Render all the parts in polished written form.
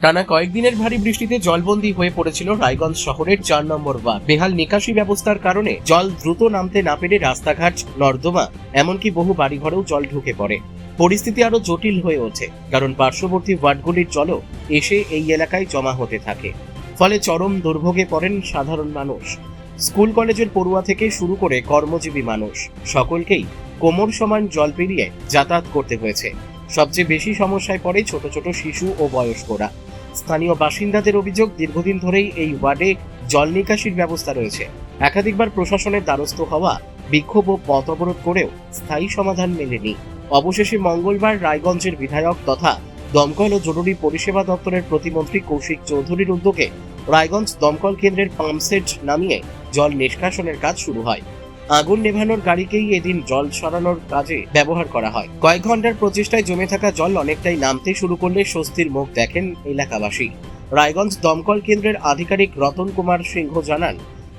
টানা কয়েকদিনের ভারী বৃষ্টিতে জলবন্দী হয়ে পড়েছিল রায়গঞ্জ শহরের ৪ নম্বর ওয়ার্ড। বেহাল নিকাশি ব্যবস্থার কারণে জল দ্রুত নামতে না পেরে রাস্তাঘাট, নর্দমা, এমনকি বহু বাড়িঘরেও জল ঢুকে পড়ে। পরিস্থিতি আরো জটিল হয়ে ওঠে, কারণ পার্শ্ববর্তী ওয়ার্ডগুলির জলও এসে এই এলাকায় জমা হতে থাকে। ফলে চরম দুর্ভোগে পড়েন সাধারণ মানুষ। স্কুল কলেজের পড়ুয়া থেকে শুরু করে কর্মজীবী মানুষ সকলকেই কোমর সমান জল পেরিয়ে যাতায়াত করতে হয়েছে। সবচেয়ে বেশি সমস্যায় পড়ে ছোট ছোট শিশু ও বয়স্করা। স্থানীয় বাসিন্দাদের অভিযোগ, দীর্ঘদিন ধরেই এই ওয়ার্ডে জল নিকাশির ব্যবস্থা রয়েছে। একাধিকবার প্রশাসনের দ্বারস্থ হওয়া, বিক্ষোভ ও পথ অবরোধ করেও স্থায়ী সমাধান মেলেনি। অবশেষে মঙ্গলবার রায়গঞ্জের বিধায়ক তথা দমকল ও জরুরি পরিষেবা দপ্তরের প্রতিমন্ত্রী কৌশিক চৌধুরীর উদ্যোগে রায়গঞ্জ দমকল কেন্দ্রের পাম্পসেট নামিয়ে জল নিষ্কাশনের কাজ শুরু হয়। আগুন নেভানোর গাড়িকেই এদিন জল সরানোর কাজে ব্যবহার করা হয়। কয়েক ঘন্টার প্রচেষ্টায় জমে থাকা জল অনেকটাই নামতে শুরু করলে স্বস্তির মুখ দেখেন এলাকাবাসী। রায়গঞ্জ দমকল কেন্দ্রের আধিকারিক রতন কুমার সিংহ জানান,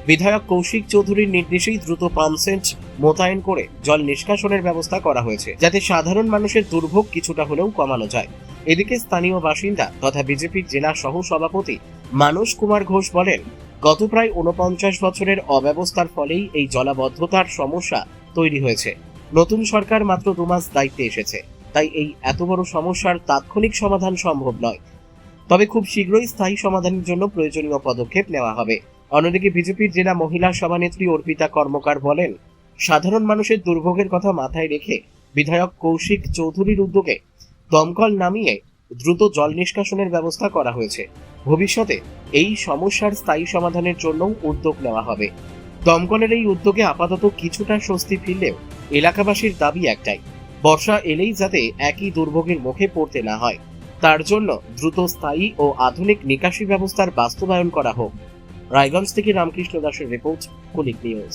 বিধায়ক কৌশিক চৌধুরীর নির্দেশেই দ্রুত পাম্পসেট মোতায়েন করে জল নিষ্কাশনের ব্যবস্থা করা হয়েছে, যাতে সাধারণ মানুষের দুর্ভোগ কিছুটা হলেও কমানো যায়। এদিকে স্থানীয় বাসিন্দা তথা বিজেপির জেলা সহ সভাপতি মানস কুমার ঘোষ বলেন, গত প্রায় ৪৯ বছরের অব্যবস্থার ফলেই এই জলাবদ্ধতার সমস্যা তৈরি হয়েছে। নতুন সরকার মাত্র ২ মাস দায়িত্বে এসেছে, তাই এই এত বড় সমস্যার তাৎক্ষণিক সমাধান সম্ভব নয়। তবে খুব শীঘ্রই স্থায়ী সমাধানের জন্য প্রয়োজনীয় পদক্ষেপ নেওয়া হবে। অন্যদিকে বিজেপির জেলা মহিলা সভানেত্রী অর্পিতা কর্মকার বলেন, সাধারণ মানুষের দুর্ভোগের কথা মাথায় রেখে বিধায়ক কৌশিক চৌধুরীর উদ্যোগে দমকল নামিয়ে দ্রুত জল নিষ্কাশনের ব্যবস্থা করা হয়েছে। ভবিষ্যতে এই সমস্যার স্থায়ী সমাধানের জন্য উদ্যোগ নেওয়া হবে। দমকলের এই উদ্যোগে আপাতত কিছুটা স্বস্তি ফিরলেও এলাকাবাসীর দাবি একটাই, বর্ষা এলেই যাতে একই দুর্ভোগের মুখে পড়তে না হয়, তার জন্য দ্রুত স্থায়ী ও আধুনিক নিকাশি ব্যবস্থার বাস্তবায়ন করা হোক। রায়গঞ্জ থেকে রামকৃষ্ণ দাসের রিপোর্ট, কুলিক নিউজ।